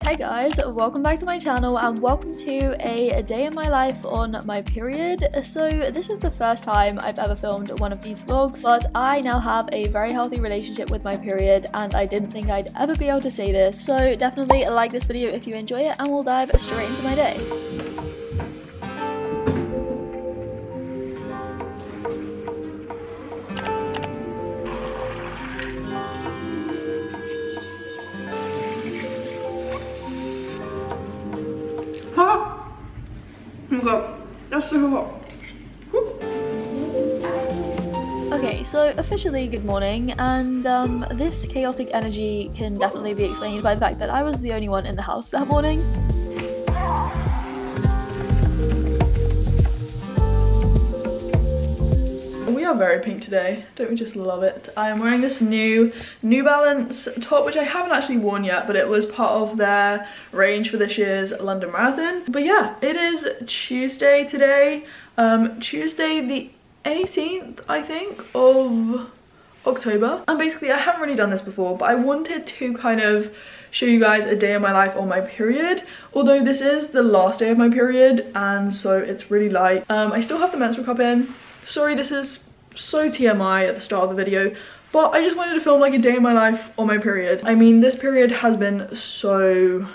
Hey guys, welcome back to my channel and welcome to a day in my life on my period. So this is the first time I've ever filmed one of these vlogs, but I now have a very healthy relationship with my period and I didn't think I'd ever be able to say this. So definitely like this video if you enjoy it and we'll dive straight into my day. Oh my god, that's so hot. Okay, so officially good morning, and this chaotic energy can definitely be explained by the fact that I was the only one in the house that morning. We are very pink today, don't we just love it? I am wearing this New Balance top, which I haven't actually worn yet, but it was part of their range for this year's London Marathon. But yeah, it is Tuesday today, Tuesday the 18th, I think, of October. And basically, I haven't really done this before, but I wanted to kind of show you guys a day in my life on my period, although this is the last day of my period, and so it's really light. I still have the menstrual cup in. Sorry, this is so TMI at the start of the video, but I just wanted to film like a day in my life on my period. I mean, this period has been so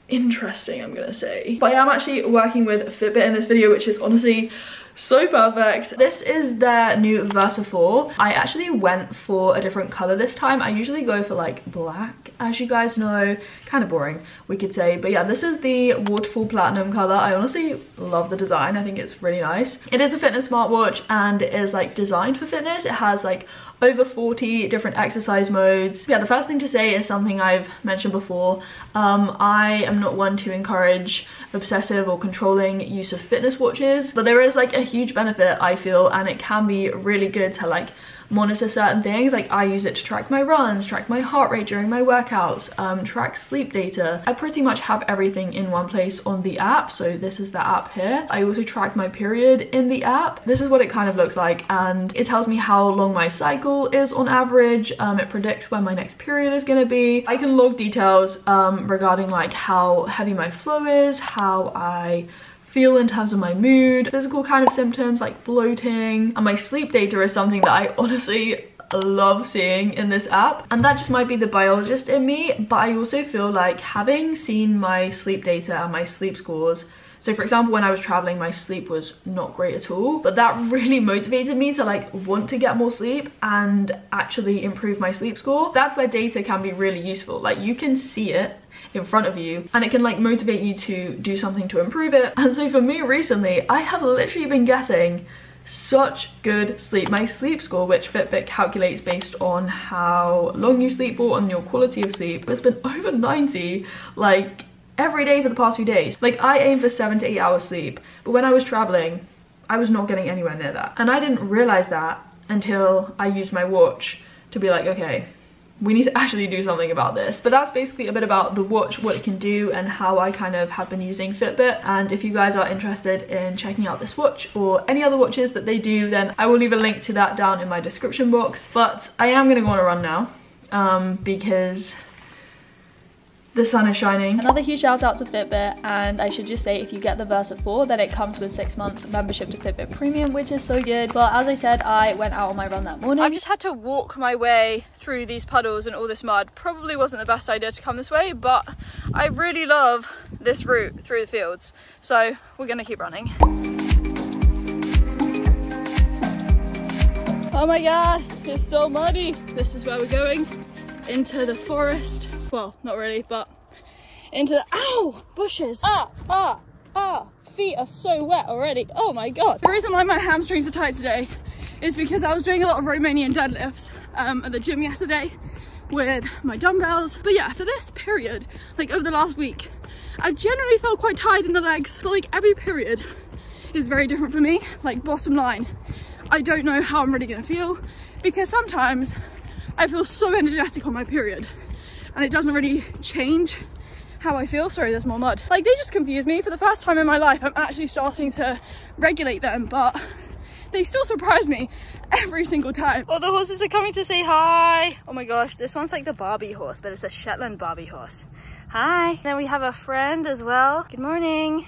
interesting, I'm gonna say. But I am actually working with Fitbit in this video, which is honestly so perfect. This is their new Versa 4. I actually went for a different color this time. I usually go for like black, as you guys know. Kind of boring, we could say. But yeah, this is the waterfall platinum color. I honestly love the design. I think it's really nice. It is a fitness smartwatch and it is like designed for fitness. It has like over 40 different exercise modes. Yeah, the first thing to say is something I've mentioned before. I am not one to encourage obsessive or controlling use of fitness watches, but there is like a huge benefit, I feel, and it can be really good to like monitor certain things. Like I use it to track my runs, track my heart rate during my workouts, track sleep data. I pretty much have everything in one place on the app. So this is the app here. I also track my period in the app. This is what it kind of looks like, and it tells me how long my cycle is on average. It predicts when my next period is going to be. I can log details regarding like how heavy my flow is, how I feel in terms of my mood, physical kind of symptoms like bloating, and my sleep data is something that I honestly love seeing in this app. And that just might be the biologist in me, but I also feel like having seen my sleep data and my sleep scores, so for example, when I was traveling, my sleep was not great at all, but that really motivated me to like want to get more sleep and actually improve my sleep score. That's where data can be really useful. Like you can see it in front of you and it can like motivate you to do something to improve it. And so for me recently, I have literally been getting such good sleep. My sleep score, which Fitbit calculates based on how long you sleep for and your quality of sleep, has been over 90 like every day for the past few days. Like I aim for 7 to 8 hours sleep, but when I was traveling, I was not getting anywhere near that. And I didn't realize that until I used my watch to be like, okay, we need to actually do something about this. But that's basically a bit about the watch, what it can do, and how I kind of have been using Fitbit. And if you guys are interested in checking out this watch or any other watches that they do, then I will leave a link to that down in my description box. But I am gonna go on a run now because the sun is shining. Another huge shout out to Fitbit, and I should just say if you get the Versa 4 then it comes with 6 months membership to Fitbit Premium, which is so good. But as I said, I went out on my run that morning. I've just had to walk my way through these puddles and all this mud. Probably wasn't the best idea to come this way, but I really love this route through the fields, so we're gonna keep running. Oh my god, it's so muddy. This is where we're going, into the forest. Well, not really, but into the, ow, bushes. Feet are so wet already. Oh my god. The reason why my hamstrings are tight today is because I was doing a lot of Romanian deadlifts at the gym yesterday with my dumbbells. But yeah, for this period, like over the last week, I've generally felt quite tired in the legs, but like every period is very different for me. Like bottom line, I don't know how I'm really gonna feel, because sometimes I feel so energetic on my period and it doesn't really change how I feel. Sorry, there's more mud. Like they just confuse me. For the first time in my life, I'm actually starting to regulate them, but they still surprise me every single time. Oh, the horses are coming to say hi. Oh my gosh, this one's like the Barbie horse, but it's a Shetland Barbie horse. Hi. Then we have a friend as well. Good morning.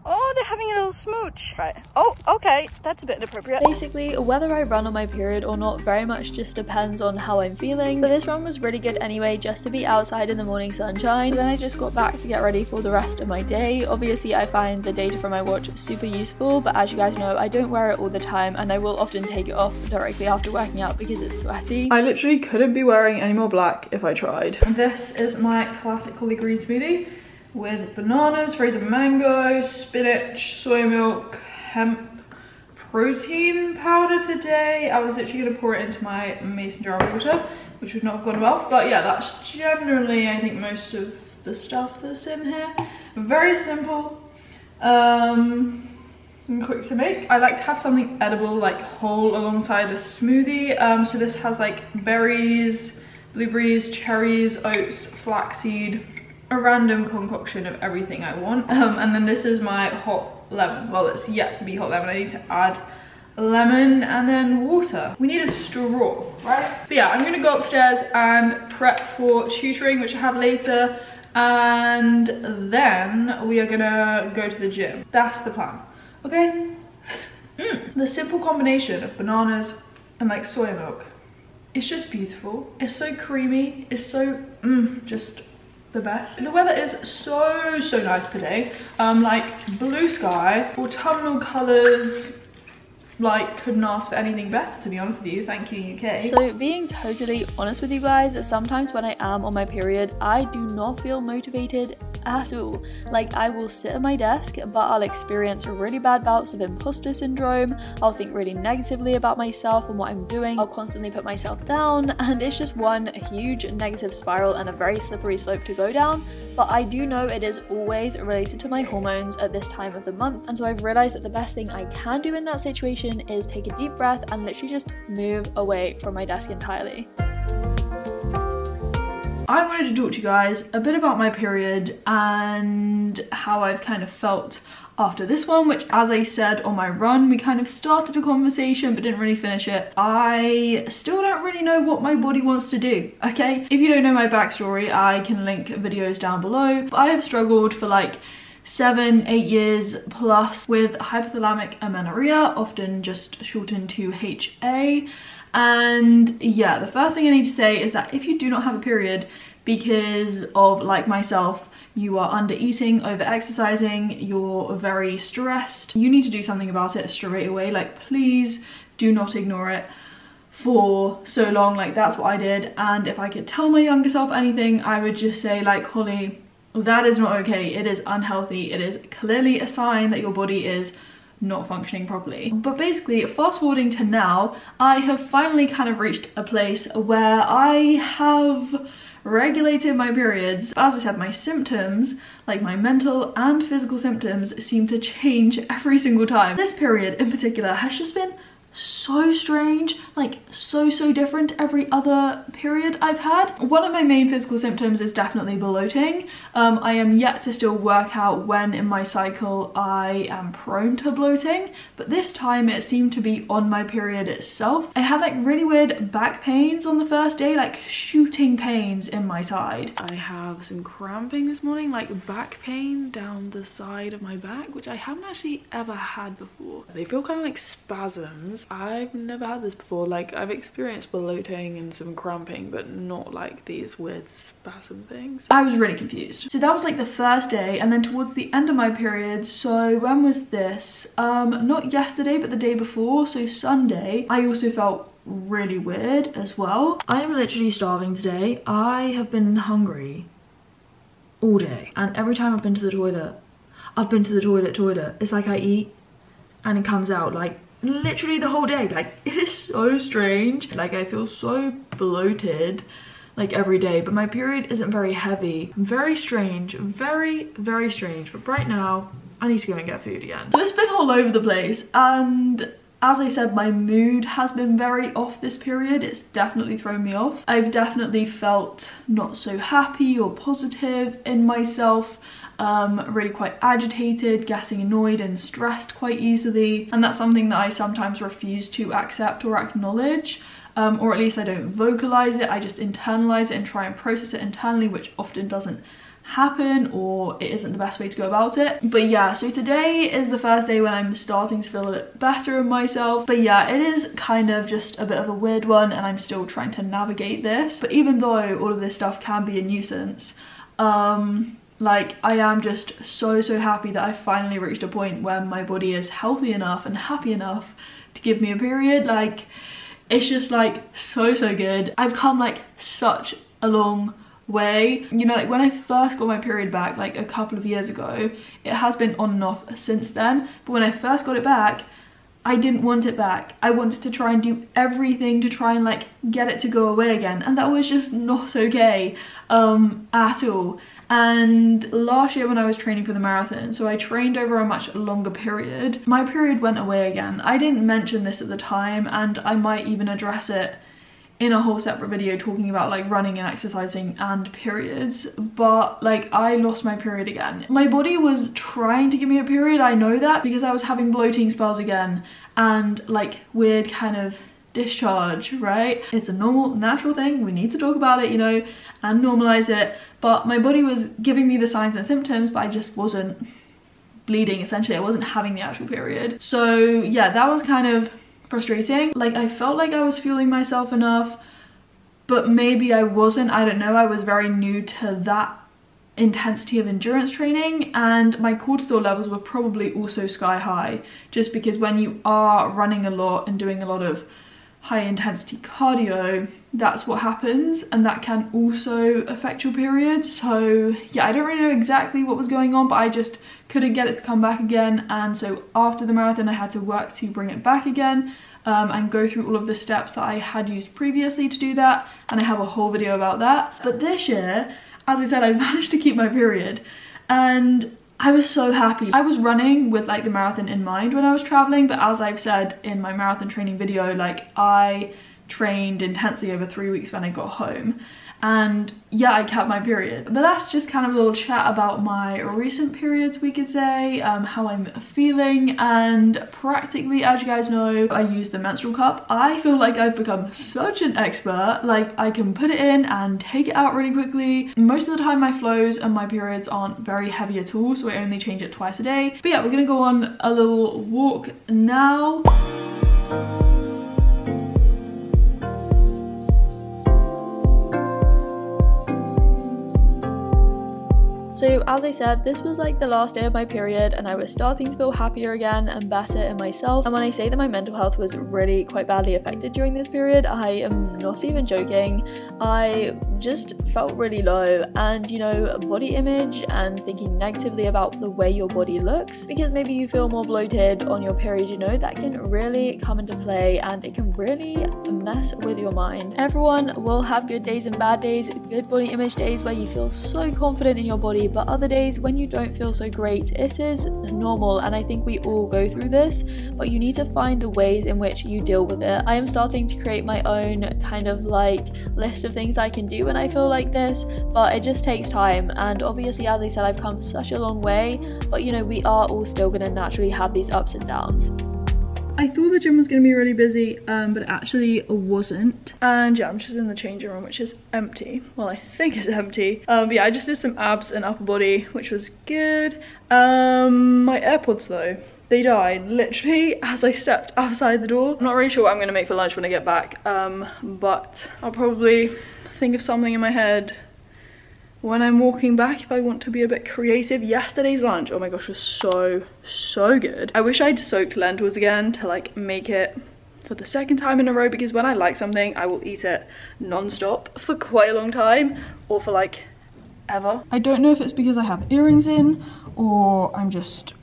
Oh, they're having a little smooch. Right. Oh, okay. That's a bit inappropriate. Basically, whether I run on my period or not very much just depends on how I'm feeling. But this run was really good anyway, just to be outside in the morning sunshine. But then I just got back to get ready for the rest of my day. Obviously, I find the data from my watch super useful, but as you guys know, I don't wear it all the time and I will often take it off directly after working out because it's sweaty. I literally couldn't be wearing any more black if I tried. And this is my classic Holly Green smoothie with bananas, frozen mango, spinach, soy milk, hemp protein powder today. I was literally gonna pour it into my mason jar of water, which would not have gone well. But yeah, that's generally, I think, most of the stuff that's in here. Very simple and quick to make. I like to have something edible, like whole, alongside a smoothie. So this has like berries, blueberries, cherries, oats, flaxseed, a random concoction of everything I want. And then this is my hot lemon. Well, it's yet to be hot lemon. I need to add lemon and then water. We need a straw, right? But yeah, I'm gonna go upstairs and prep for tutoring, which I have later, and then we are gonna go to the gym. That's the plan, okay? The simple combination of bananas and like soy milk, it's just beautiful. It's so creamy, it's so just the best. The weather is so nice today. Like blue sky, autumnal colors, like couldn't ask for anything better, to be honest with you. Thank you, UK. So being totally honest with you guys, sometimes when I am on my period, I do not feel motivated at all. Like I will sit at my desk, but I'll experience really bad bouts of imposter syndrome. I'll think really negatively about myself and what I'm doing. I'll constantly put myself down, and it's just one huge negative spiral and a very slippery slope to go down. But I do know it is always related to my hormones at this time of the month, and so I've realized that the best thing I can do in that situation is take a deep breath and literally just move away from my desk entirely. I wanted to talk to you guys a bit about my period and how I've kind of felt after this one, which, as I said on my run, we kind of started a conversation but didn't really finish it. I still don't really know what my body wants to do, okay? If you don't know my backstory, I can link videos down below, but I have struggled for like 7-8 years plus with hypothalamic amenorrhea, often just shortened to HA. And yeah, the first thing I need to say is that if you do not have a period because of, like myself, you are under eating, over exercising, you're very stressed, you need to do something about it straight away. Like, please do not ignore it for so long. Like, that's what I did. And if I could tell my younger self anything, I would just say, like, Holly, that is not okay. It is unhealthy. It is clearly a sign that your body is not functioning properly. But basically, fast forwarding to now, I have finally kind of reached a place where I have regulated my periods. As I said, my symptoms, like my mental and physical symptoms, seem to change every single time. This period in particular has just been so strange, like so different to every other period I've had. One of my main physical symptoms is definitely bloating. I am yet to still work out when in my cycle I am prone to bloating, but this time it seemed to be on my period itself. I had like really weird back pains on the first day, like shooting pains in my side. I have some cramping this morning, like back pain down the side of my back, which I haven't actually ever had before. They feel kind of like spasms. I've never had this before. Like, I've experienced bloating and some cramping, but not like these weird spasm things. I was really confused. So that was like the first day, and then towards the end of my period, so when was this? Not yesterday, but the day before, so Sunday, I also felt really weird as well. I am literally starving today. I have been hungry all day, and every time I've been to the toilet, it's like I eat and it comes out, like literally the whole day. Like, it is so strange. Like, I feel so bloated like every day, but my period isn't very heavy. Very strange, very strange. But right now I need to go and get food again. So it's been all over the place, and As I said, my mood has been very off this period. It's definitely thrown me off. I've definitely felt not so happy or positive in myself, really quite agitated, getting annoyed and stressed quite easily. And that's something that I sometimes refuse to accept or acknowledge. Or at least I don't vocalize it, I just internalize it and try and process it internally, which often doesn't happen, or it isn't the best way to go about it. But yeah, so today is the first day when I'm starting to feel a bit better in myself. But yeah, it is kind of just a bit of a weird one, and I'm still trying to navigate this. But even though all of this stuff can be a nuisance, like, I am just so happy that I finally reached a point where my body is healthy enough and happy enough to give me a period. Like, it's just like so good. I've come like such a long way. You know, like when I first got my period back like a couple of years ago, it has been on and off since then, but when I first got it back, I didn't want it back. I wanted to try and do everything to try and like get it to go away again, and that was just not okay at all. And last year when I was training for the marathon, so I trained over a much longer period, my period went away again. I didn't mention this at the time, and I might even address it in a whole separate video talking about like running and exercising and periods, but like I lost my period again. My body was trying to give me a period, I know that, because I was having bloating spells again and like weird kind of discharge, right? It's a normal, natural thing. We need to talk about it, you know, and normalize it. But my body was giving me the signs and symptoms, but I just wasn't bleeding, essentially. I wasn't having the actual period. So yeah, that was kind of frustrating. Like, I felt like I was fueling myself enough, but maybe I wasn't. I don't know. I was very new to that intensity of endurance training, and my cortisol levels were probably also sky high, just because when you are running a lot and doing a lot of high intensity cardio, that's what happens, and that can also affect your period. So yeah, I don't really know exactly what was going on, but I just couldn't get it to come back again. And so after the marathon I had to work to bring it back again, and go through all of the steps that I had used previously to do that, and I have a whole video about that. But this year, as I said, I managed to keep my period, and I was so happy. I was running with like the marathon in mind when I was traveling, but as I've said in my marathon training video, like I trained intensely over 3 weeks when I got home, and yeah, I kept my period. But that's just kind of a little chat about my recent periods, we could say, how I'm feeling. And practically, as you guys know, I use the menstrual cup. I feel like I've become such an expert. Like, I can put it in and take it out really quickly. Most of the time my flows and my periods aren't very heavy at all, so I only change it twice a day. But yeah, we're gonna go on a little walk now. So as I said, this was like the last day of my period, and I was starting to feel happier again and better in myself. And when I say that my mental health was really quite badly affected during this period, I am not even joking. I just felt really low, and you know, body image and thinking negatively about the way your body looks, because maybe you feel more bloated on your period, you know, that can really come into play, and it can really mess with your mind. Everyone will have good days and bad days, good body image days where you feel so confident in your body, but other days when you don't feel so great. It is normal, and I think we all go through this, but you need to find the ways in which you deal with it. I am starting to create my own kind of like list of things I can do when I feel like this, but it just takes time. And obviously, as I said, I've come such a long way, but you know, we are all still gonna naturally have these ups and downs. I thought the gym was going to be really busy, but it actually wasn't. And yeah, I'm just in the changing room, which is empty. Well, I think it's empty. But yeah, I just did some abs and upper body, which was good. My AirPods though, they died literally as I stepped outside the door. I'm not really sure what I'm going to make for lunch when I get back, but I'll probably think of something in my head when I'm walking back if I want to be a bit creative. Yesterday's lunch, oh my gosh, was so good. I wish I'd soaked lentils again to like make it for the second time in a row, because when I like something I will eat it non-stop for quite a long time, or for like ever. I don't know if it's because I have earrings in or I'm just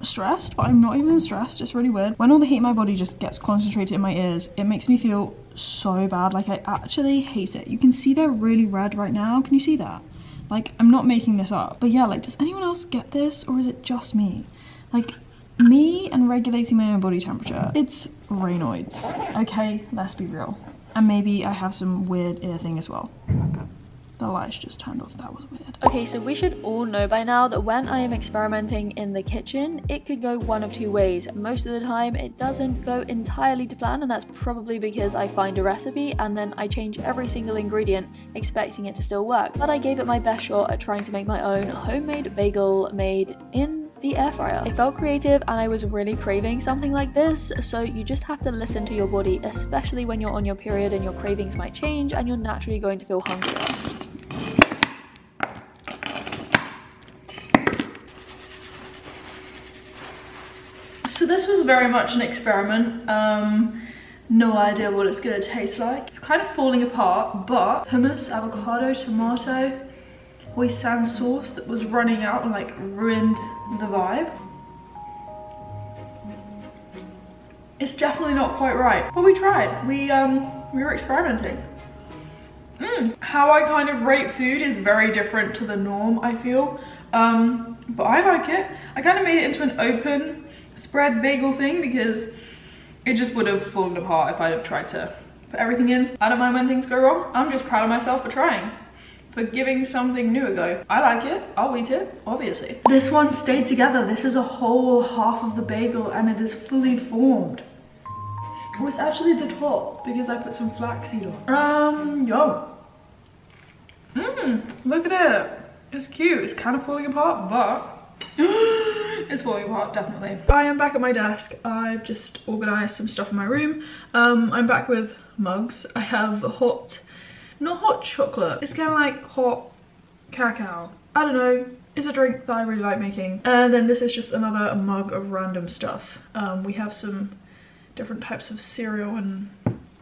stressed, but I'm not even stressed. It's really weird. When all the heat in my body just gets concentrated in my ears, it makes me feel so bad. Like, I actually hate it. You can see they're really red right now. Can you see that? Like, I'm not making this up. But yeah, like, does anyone else get this, or is it just me? Like, Me and regulating my own body temperature, it's Raynoids. Okay, let's be real. And maybe I have some weird ear thing as well. The lights just turned off, that was weird. Okay, so we should all know by now that when I am experimenting in the kitchen, it could go one of two ways. Most of the time it doesn't go entirely to plan, and that's probably because I find a recipe and then I change every single ingredient expecting it to still work. But I gave it my best shot at trying to make my own homemade bagel made in the air fryer. It felt creative and I was really craving something like this, so you just have to listen to your body, especially when you're on your period and your cravings might change and you're naturally going to feel hungrier. So this was very much an experiment. No idea what it's gonna taste like. It's kind of falling apart, but hummus, avocado, tomato, hoisin sauce that was running out and like ruined the vibe. It's definitely not quite right, but we tried. We were experimenting. How I kind of rate food is very different to the norm, I feel. But I like it. I kind of made it into an open spread bagel thing because it just would have fallen apart if I'd have tried to put everything in. I don't mind when things go wrong. I'm just proud of myself for trying, for giving something new a go. I like it, I'll eat it, obviously. This one stayed together. This is a whole half of the bagel and it is fully formed. Oh, it's actually the top because I put some flaxseed on. Yum. Look at it. It's cute. It's kind of falling apart, but it's falling apart, definitely. I am back at my desk. I've just organized some stuff in my room. I'm back with mugs. I have hot, not hot chocolate. It's kind of like hot cacao. I don't know. It's a drink that I really like making. And then this is just another mug of random stuff. We have some different types of cereal and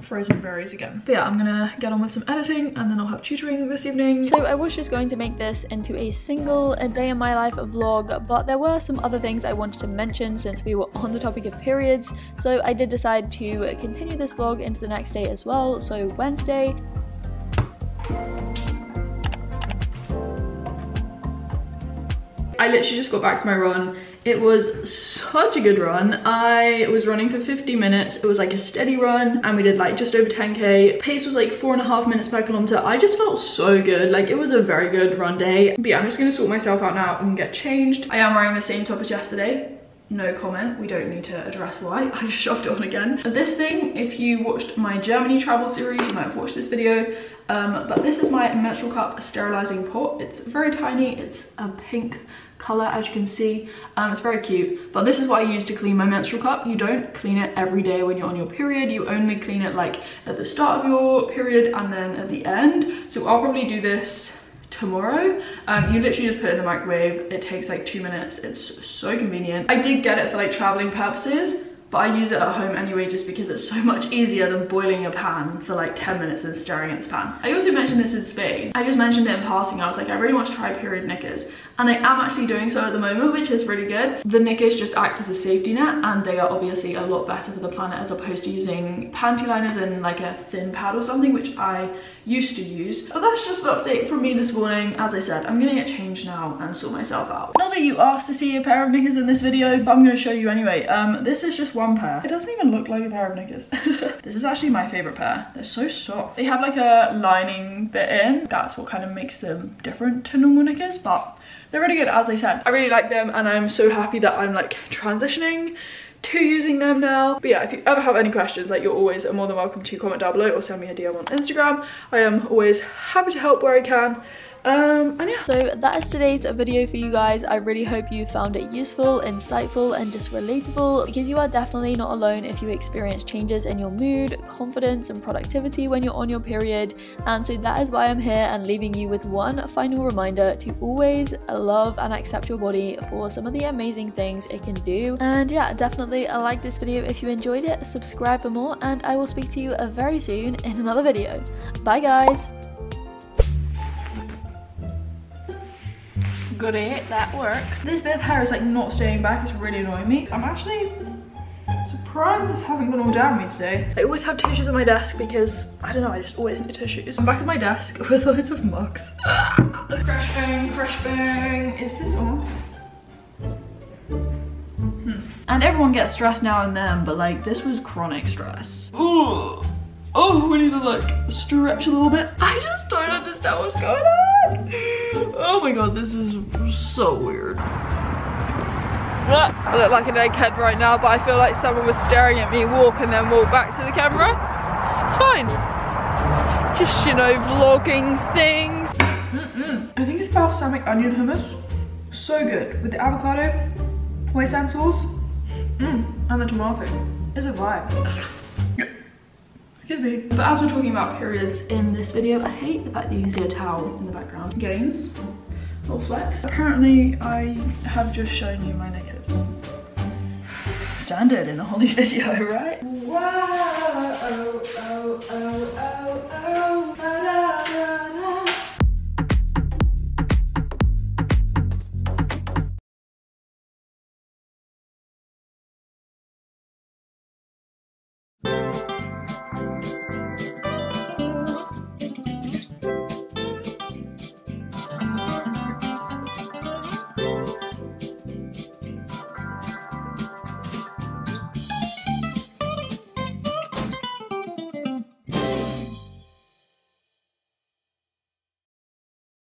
frozen berries again. But yeah, I'm gonna get on with some editing and then I'll have tutoring this evening. So I was just going to make this into a single day in my life vlog, but there were some other things I wanted to mention since we were on the topic of periods. So I did decide to continue this vlog into the next day as well, so Wednesday. I literally just got back from my run. It was such a good run. I was running for 50 minutes. It was like a steady run and we did like just over 10k. Pace was like 4.5 minutes per kilometer. I just felt so good. Like it was a very good run day. But yeah, I'm just gonna sort myself out now and get changed. I am wearing the same top as yesterday. No comment, we don't need to address why. I just shoved it on again. This thing, if you watched my Germany travel series, you might have watched this video. But this is my menstrual cup sterilizing pot. It's very tiny, it's a pink color as you can see. It's very cute, but this is what I use to clean my menstrual cup. You don't clean it every day when you're on your period. You only clean it like at the start of your period and then at the end. So I'll probably do this tomorrow. You literally just put it in the microwave. It takes like 2 minutes. It's so convenient. I did get it for like traveling purposes, but I use it at home anyway just because it's so much easier than boiling a pan for like 10 minutes and stirring its pan. I also mentioned this in Spain. I just mentioned it in passing. I was like, I really want to try period knickers. And I am actually doing so at the moment, which is really good. The knickers just act as a safety net and they are obviously a lot better for the planet as opposed to using panty liners in like a thin pad or something, which I used to use. But that's just an update from me this morning. As I said, I'm gonna get changed now and sort myself out. Not that you asked to see a pair of knickers in this video, but I'm gonna show you anyway. This is just one pair. It doesn't even look like a pair of knickers. This is actually my favorite pair. They're so soft. They have like a lining bit in. That's what kind of makes them different to normal knickers, but they're really good, as I said. I really like them and I'm so happy that I'm like transitioning to using them now. But yeah, if you ever have any questions, like you're always more than welcome to comment down below or send me a DM on Instagram. I am always happy to help where I can. And yeah. So that is today's video for you guys. I really hope you found it useful, insightful and just relatable, because you are definitely not alone if you experience changes in your mood, confidence and productivity when you're on your period. And so that is why I'm here and leaving you with one final reminder to always love and accept your body for some of the amazing things it can do. And yeah, definitely like this video if you enjoyed it, subscribe for more, and I will speak to you very soon in another video. Bye guys! Got it, that worked. This bit of hair is like not staying back, it's really annoying me. I'm actually surprised this hasn't gone all down me today. I always have tissues on my desk because, I don't know, I just always need tissues. I'm back at my desk with loads of mugs. Crash bang, is this on? And everyone gets stressed now and then, but like this was chronic stress. Ooh. Oh, we need to like stretch a little bit. I just don't understand what's going on. Oh my god, this is so weird. I look like an egghead right now, but I feel like someone was staring at me walk and then walk back to the camera. It's fine. Just, you know, vlogging things. I think it's balsamic onion hummus. So good. With the avocado, hoisin sauce, and the tomato. It's a vibe. Excuse me. But as we're talking about periods in this video, I hate the fact that you can see a towel in the background. Gains. Little flex. Apparently, I have just shown you my knickers. Standard in a Holly video, right? Wow, oh, oh, oh, oh, oh,